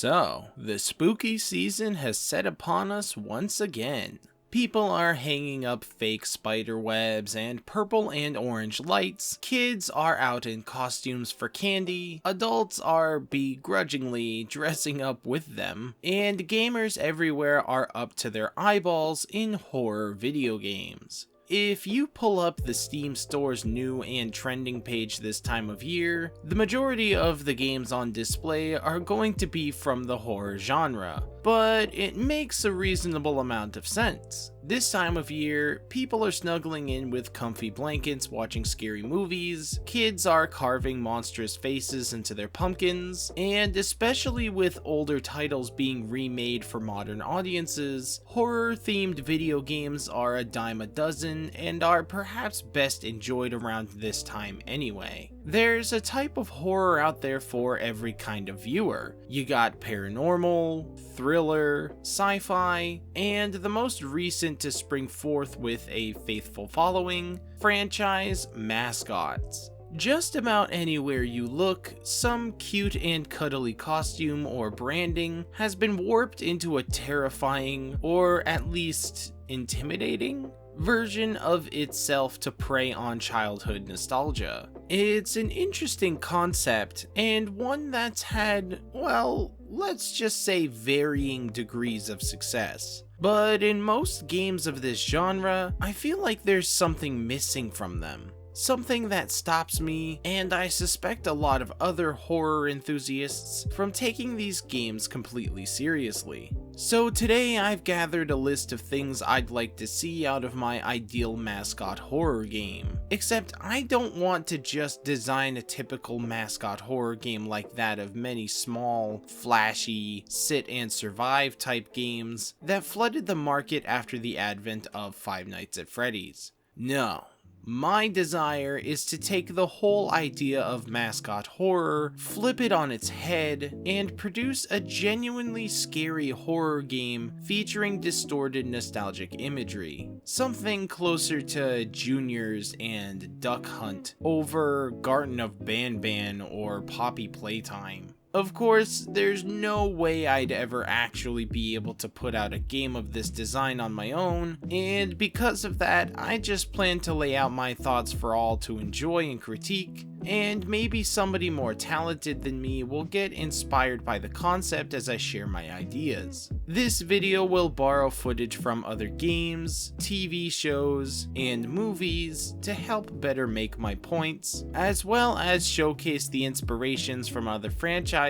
So, the spooky season has set upon us once again. People are hanging up fake spider webs and purple and orange lights, kids are out in costumes for candy, adults are begrudgingly dressing up with them, and gamers everywhere are up to their eyeballs in horror video games. If you pull up the Steam Store's new and trending page this time of year, the majority of the games on display are going to be from the horror genre, but it makes a reasonable amount of sense. This time of year, people are snuggling in with comfy blankets watching scary movies, kids are carving monstrous faces into their pumpkins, and especially with older titles being remade for modern audiences, horror-themed video games are a dime a dozen and are perhaps best enjoyed around this time anyway. There's a type of horror out there for every kind of viewer. You got paranormal, thriller, sci-fi, and the most recent to spring forth with a faithful following, franchise Mascots. Just about anywhere you look, some cute and cuddly costume or branding has been warped into a terrifying, or at least intimidating, version of itself to prey on childhood nostalgia. It's an interesting concept, and one that's had, well, let's just say varying degrees of success. But in most games of this genre, I feel like there's something missing from them. Something that stops me, and I suspect a lot of other horror enthusiasts, from taking these games completely seriously. So today I've gathered a list of things I'd like to see out of my ideal Mascot horror game. Except I don't want to just design a typical Mascot horror game like that of many small, flashy, sit and survive type games that flooded the market after the advent of Five Nights at Freddy's. No. My desire is to take the whole idea of Mascot horror, flip it on its head, and produce a genuinely scary horror game featuring distorted nostalgic imagery. Something closer to Juniors and Duck Hunt over Garten of Banban or Poppy Playtime. Of course, there's no way I'd ever actually be able to put out a game of this design on my own, and because of that, I just plan to lay out my thoughts for all to enjoy and critique, and maybe somebody more talented than me will get inspired by the concept as I share my ideas. This video will borrow footage from other games, TV shows, and movies to help better make my points, as well as showcase the inspirations from other franchises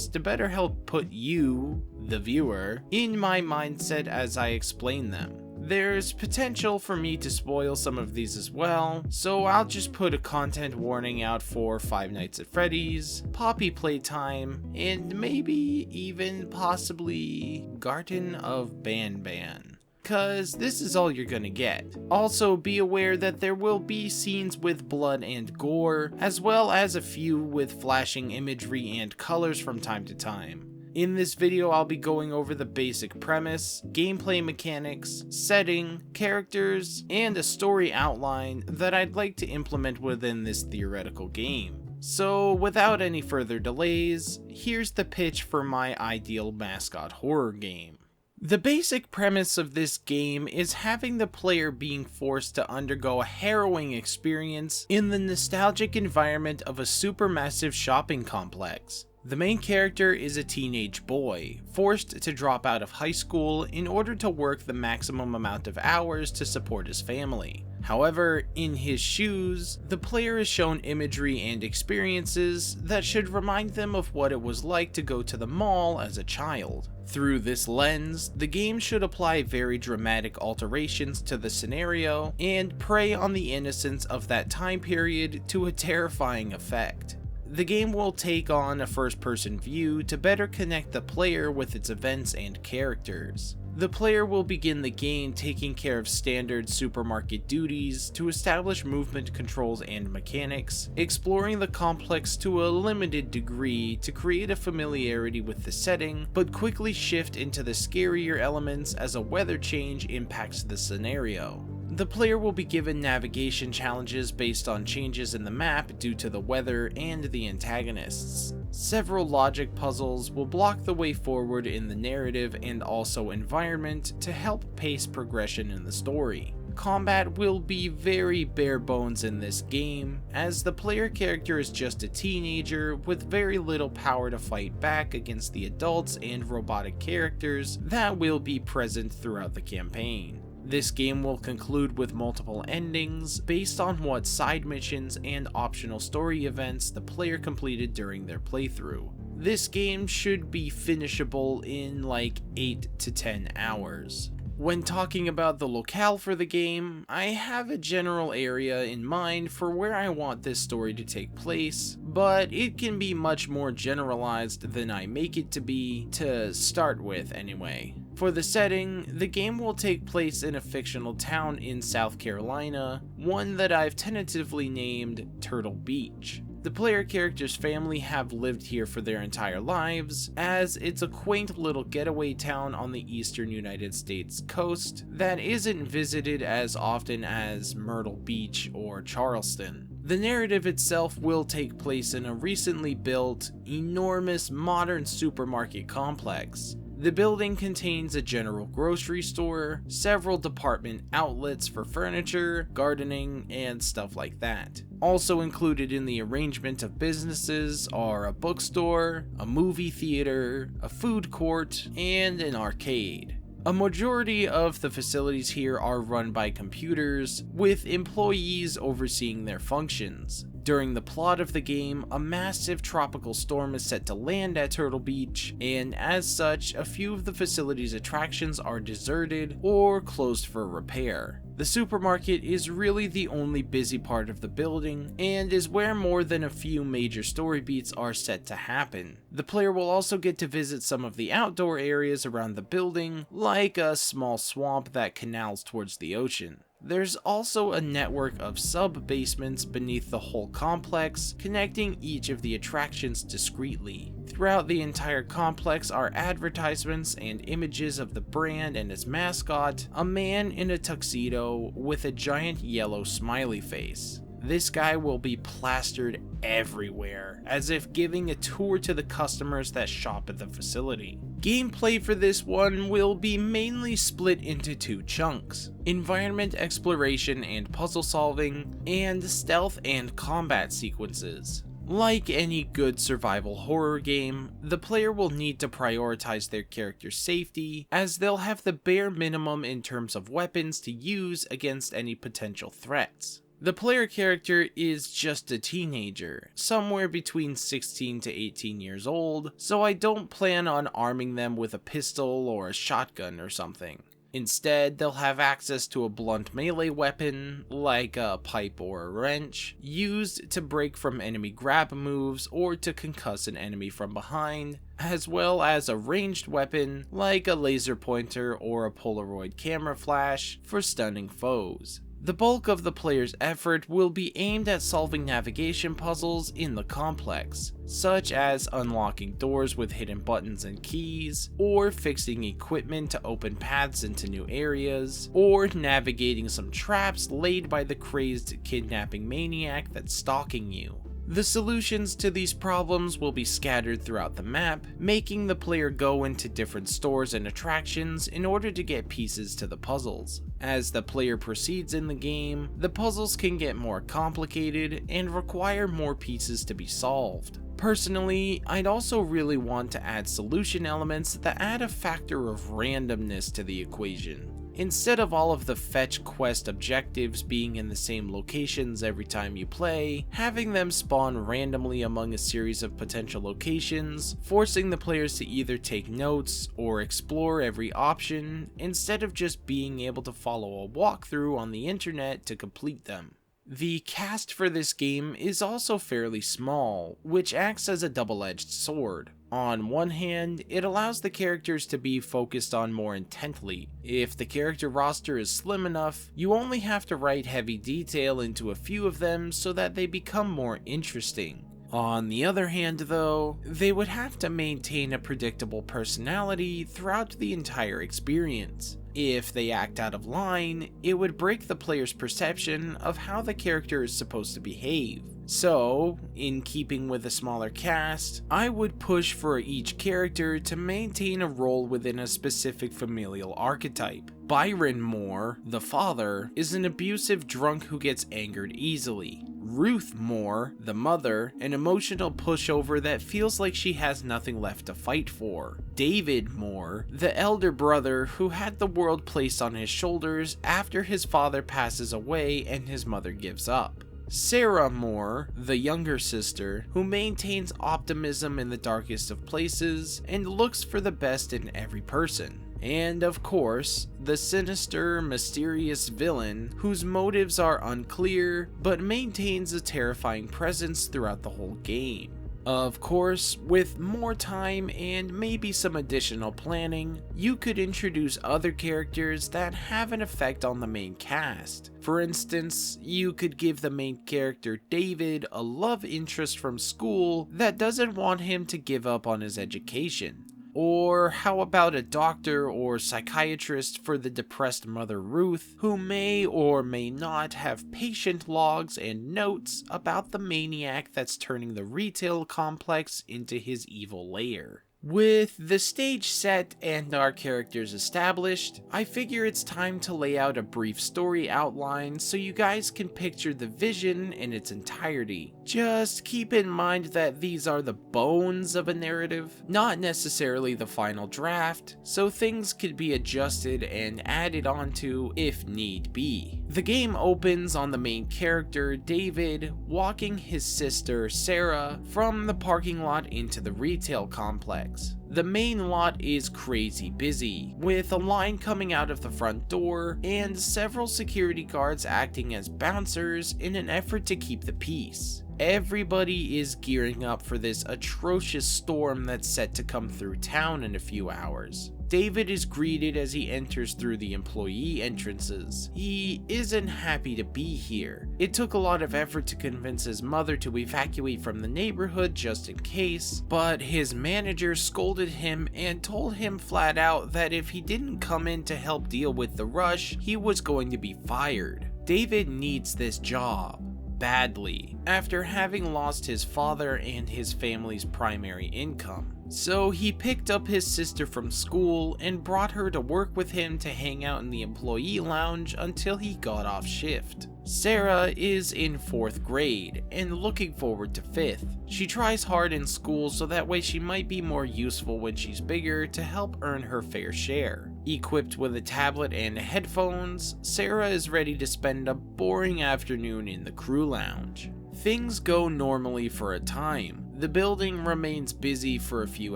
to better help put you, the viewer, in my mindset as I explain them. There's potential for me to spoil some of these as well, so I'll just put a content warning out for Five Nights at Freddy's, Poppy Playtime, and maybe even possibly Garten of Banban. Cause this is all you're gonna get. Also be aware that there will be scenes with blood and gore, as well as a few with flashing imagery and colors from time to time. In this video I'll be going over the basic premise, gameplay mechanics, setting, characters, and a story outline that I'd like to implement within this theoretical game. So without any further delays, here's the pitch for my ideal Mascot horror game. The basic premise of this game is having the player being forced to undergo a harrowing experience in the nostalgic environment of a supermassive shopping complex. The main character is a teenage boy, forced to drop out of high school in order to work the maximum amount of hours to support his family. However, in his shoes, the player is shown imagery and experiences that should remind them of what it was like to go to the mall as a child. Through this lens, the game should apply very dramatic alterations to the scenario and prey on the innocence of that time period to a terrifying effect. The game will take on a first-person view to better connect the player with its events and characters. The player will begin the game taking care of standard supermarket duties to establish movement controls and mechanics, exploring the complex to a limited degree to create a familiarity with the setting, but quickly shift into the scarier elements as a weather change impacts the scenario. The player will be given navigation challenges based on changes in the map due to the weather and the antagonists. Several logic puzzles will block the way forward in the narrative and also environment to help pace progression in the story. Combat will be very bare bones in this game, as the player character is just a teenager with very little power to fight back against the adults and robotic characters that will be present throughout the campaign. This game will conclude with multiple endings based on what side missions and optional story events the player completed during their playthrough. This game should be finishable in like 8 to 10 hours. When talking about the locale for the game, I have a general area in mind for where I want this story to take place, but it can be much more generalized than I make it to be to start with anyway. For the setting, the game will take place in a fictional town in South Carolina, one that I've tentatively named Turtle Beach. The player character's family have lived here for their entire lives, as it's a quaint little getaway town on the eastern United States coast that isn't visited as often as Myrtle Beach or Charleston. The narrative itself will take place in a recently built, enormous modern supermarket complex. The building contains a general grocery store, several department outlets for furniture, gardening, and stuff like that. Also included in the arrangement of businesses are a bookstore, a movie theater, a food court, and an arcade. A majority of the facilities here are run by computers, with employees overseeing their functions. During the plot of the game, a massive tropical storm is set to land at Turtle Beach, and as such, a few of the facility's attractions are deserted or closed for repair. The supermarket is really the only busy part of the building, and is where more than a few major story beats are set to happen. The player will also get to visit some of the outdoor areas around the building, like a small swamp that canals towards the ocean. There's also a network of sub-basements beneath the whole complex, connecting each of the attractions discreetly. Throughout the entire complex are advertisements and images of the brand and its mascot, a man in a tuxedo with a giant yellow smiley face. This guy will be plastered everywhere, as if giving a tour to the customers that shop at the facility. Gameplay for this one will be mainly split into two chunks: environment exploration and puzzle solving, and stealth and combat sequences. Like any good survival horror game, the player will need to prioritize their character's safety, as they'll have the bare minimum in terms of weapons to use against any potential threats. The player character is just a teenager, somewhere between 16 to 18 years old, so I don't plan on arming them with a pistol or a shotgun or something. Instead, they'll have access to a blunt melee weapon, like a pipe or a wrench, used to break from enemy grab moves or to concuss an enemy from behind, as well as a ranged weapon, like a laser pointer or a Polaroid camera flash, for stunning foes. The bulk of the player's effort will be aimed at solving navigation puzzles in the complex, such as unlocking doors with hidden buttons and keys, or fixing equipment to open paths into new areas, or navigating some traps laid by the crazed kidnapping maniac that's stalking you. The solutions to these problems will be scattered throughout the map, making the player go into different stores and attractions in order to get pieces to the puzzles. As the player proceeds in the game, the puzzles can get more complicated and require more pieces to be solved. Personally, I'd also really want to add solution elements that add a factor of randomness to the equation. Instead of all of the fetch quest objectives being in the same locations every time you play, having them spawn randomly among a series of potential locations, forcing the players to either take notes or explore every option, instead of just being able to follow a walkthrough on the internet to complete them. The cast for this game is also fairly small, which acts as a double-edged sword. On one hand, it allows the characters to be focused on more intently. If the character roster is slim enough, you only have to write heavy detail into a few of them so that they become more interesting. On the other hand though, they would have to maintain a predictable personality throughout the entire experience. If they act out of line, it would break the player's perception of how the character is supposed to behave. So, in keeping with a smaller cast, I would push for each character to maintain a role within a specific familial archetype. Byron Moore, the father, is an abusive drunk who gets angered easily. Ruth Moore, the mother, an emotional pushover that feels like she has nothing left to fight for. David Moore, the elder brother who had the world placed on his shoulders after his father passes away and his mother gives up. Sarah Moore, the younger sister, who maintains optimism in the darkest of places and looks for the best in every person. And of course, the sinister, mysterious villain whose motives are unclear but maintains a terrifying presence throughout the whole game. Of course, with more time and maybe some additional planning, you could introduce other characters that have an effect on the main cast. For instance, you could give the main character David a love interest from school that doesn't want him to give up on his education. Or how about a doctor or psychiatrist for the depressed mother Ruth, who may or may not have patient logs and notes about the maniac that's turning the retail complex into his evil lair. With the stage set and our characters established, I figure it's time to lay out a brief story outline so you guys can picture the vision in its entirety. Just keep in mind that these are the bones of a narrative, not necessarily the final draft, so things could be adjusted and added onto if need be. The game opens on the main character, David, walking his sister, Sarah, from the parking lot into the retail complex. The main lot is crazy busy, with a line coming out of the front door and several security guards acting as bouncers in an effort to keep the peace. Everybody is gearing up for this atrocious storm that's set to come through town in a few hours. David is greeted as he enters through the employee entrances. He isn't happy to be here. It took a lot of effort to convince his mother to evacuate from the neighborhood just in case, but his manager scolded him and told him flat out that if he didn't come in to help deal with the rush, he was going to be fired. David needs this job badly after having lost his father and his family's primary income. So he picked up his sister from school and brought her to work with him to hang out in the employee lounge until he got off shift. Sarah is in 4th grade and looking forward to 5th. She tries hard in school so that way she might be more useful when she's bigger to help earn her fair share. Equipped with a tablet and headphones, Sarah is ready to spend a boring afternoon in the crew lounge. Things go normally for a time. The building remains busy for a few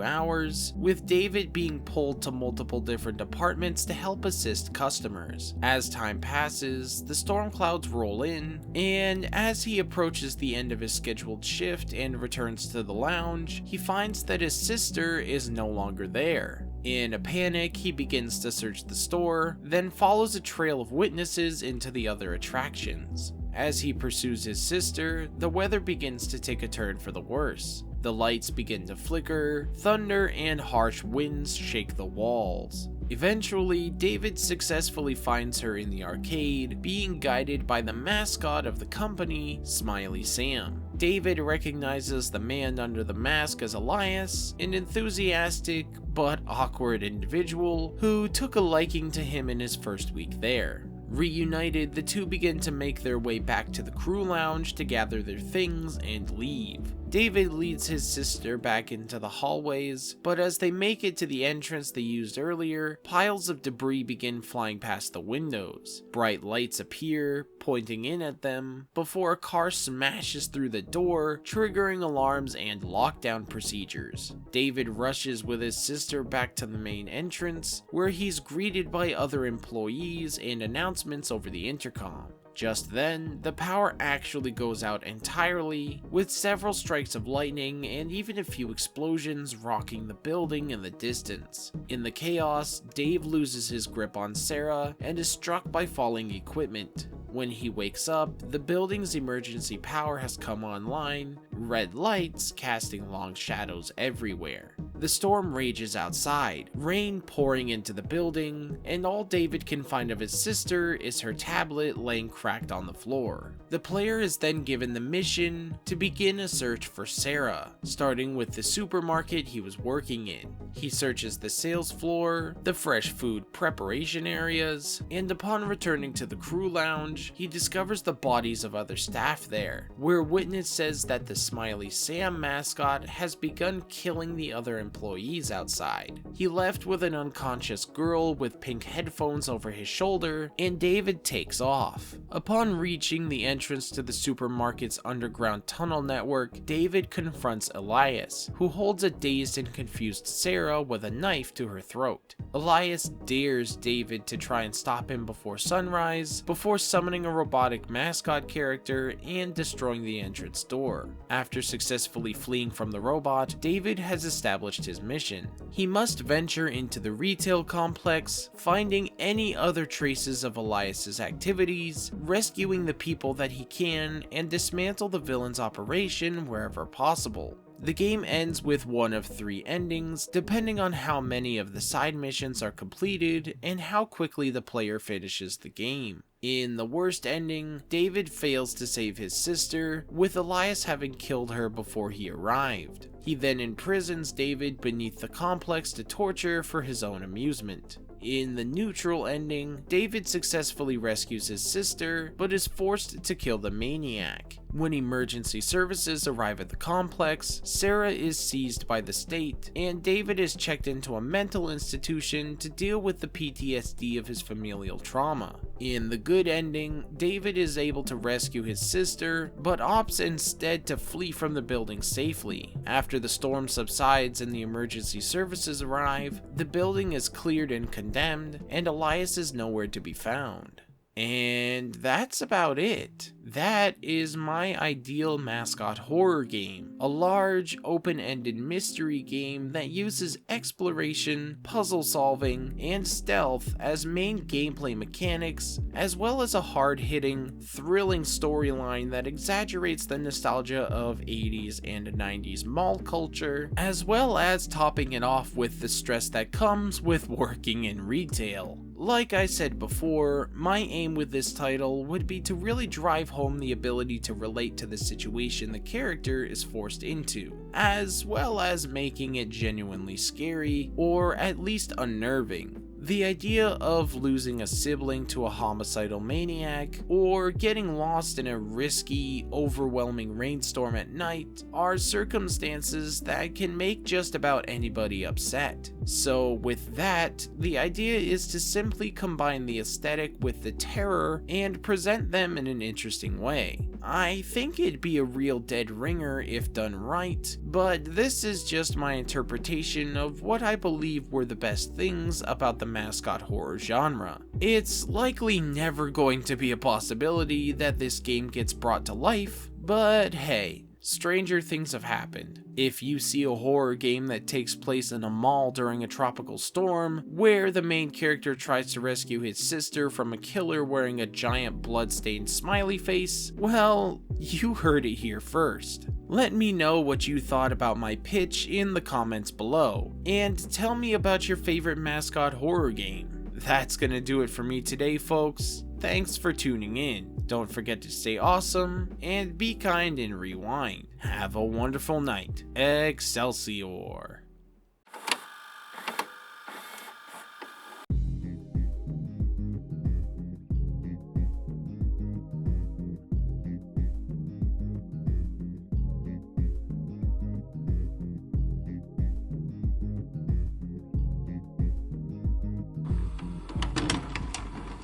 hours, with David being pulled to multiple different departments to help assist customers. As time passes, the storm clouds roll in, and as he approaches the end of his scheduled shift and returns to the lounge, he finds that his sister is no longer there. In a panic, he begins to search the store, then follows a trail of witnesses into the other attractions. As he pursues his sister, the weather begins to take a turn for the worse. The lights begin to flicker, thunder and harsh winds shake the walls. Eventually, David successfully finds her in the arcade, being guided by the mascot of the company, Smiley Sam. David recognizes the man under the mask as Elias, an enthusiastic but awkward individual who took a liking to him in his first week there. Reunited, the two begin to make their way back to the crew lounge to gather their things and leave. David leads his sister back into the hallways, but as they make it to the entrance they used earlier, piles of debris begin flying past the windows. Bright lights appear, pointing in at them, before a car smashes through the door, triggering alarms and lockdown procedures. David rushes with his sister back to the main entrance, where he's greeted by other employees and announcements over the intercom. Just then, the power actually goes out entirely, with several strikes of lightning and even a few explosions rocking the building in the distance. In the chaos, Dave loses his grip on Sarah and is struck by falling equipment. When he wakes up, the building's emergency power has come online, red lights casting long shadows everywhere. The storm rages outside, rain pouring into the building, and all David can find of his sister is her tablet laying cracked on the floor. The player is then given the mission to begin a search for Sarah, starting with the supermarket he was working in. He searches the sales floor, the fresh food preparation areas, and upon returning to the crew lounge, he discovers the bodies of other staff there, where a witness says that the Smiley Sam mascot has begun killing the other employees outside. He left with an unconscious girl with pink headphones over his shoulder, and David takes off. Upon reaching the entrance to the supermarket's underground tunnel network, David confronts Elias, who holds a dazed and confused Sarah with a knife to her throat. Elias dares David to try and stop him before sunrise, before summoning a robotic mascot character and destroying the entrance door. After successfully fleeing from the robot, David has established his mission. He must venture into the retail complex, finding any other traces of Elias's activities, rescuing the people that he can, and dismantle the villain's operation wherever possible. The game ends with one of 3 endings, depending on how many of the side missions are completed and how quickly the player finishes the game. In the worst ending, David fails to save his sister, with Elias having killed her before he arrived. He then imprisons David beneath the complex to torture for his own amusement. In the neutral ending, David successfully rescues his sister, but is forced to kill the maniac. When emergency services arrive at the complex, Sarah is seized by the state, and David is checked into a mental institution to deal with the PTSD of his familial trauma. In the good ending, David is able to rescue his sister, but opts instead to flee from the building safely. After the storm subsides and the emergency services arrive, the building is cleared and condemned, and Elias is nowhere to be found. And that's about it. That is my ideal mascot horror game. A large, open-ended mystery game that uses exploration, puzzle solving, and stealth as main gameplay mechanics, as well as a hard-hitting, thrilling storyline that exaggerates the nostalgia of 80s and 90s mall culture, as well as topping it off with the stress that comes with working in retail. Like I said before, my aim with this title would be to really drive home the ability to relate to the situation the character is forced into, as well as making it genuinely scary, or at least unnerving. The idea of losing a sibling to a homicidal maniac, or getting lost in a risky, overwhelming rainstorm at night, are circumstances that can make just about anybody upset. So with that, the idea is to simply combine the aesthetic with the terror and present them in an interesting way. I think it'd be a real dead ringer if done right, but this is just my interpretation of what I believe were the best things about the mascot horror genre. It's likely never going to be a possibility that this game gets brought to life, but hey, stranger things have happened. If you see a horror game that takes place in a mall during a tropical storm, where the main character tries to rescue his sister from a killer wearing a giant blood-stained smiley face, well, you heard it here first. Let me know what you thought about my pitch in the comments below, and tell me about your favorite mascot horror game. That's gonna do it for me today, folks. Thanks for tuning in. Don't forget to stay awesome, and be kind and rewind. Have a wonderful night. Excelsior!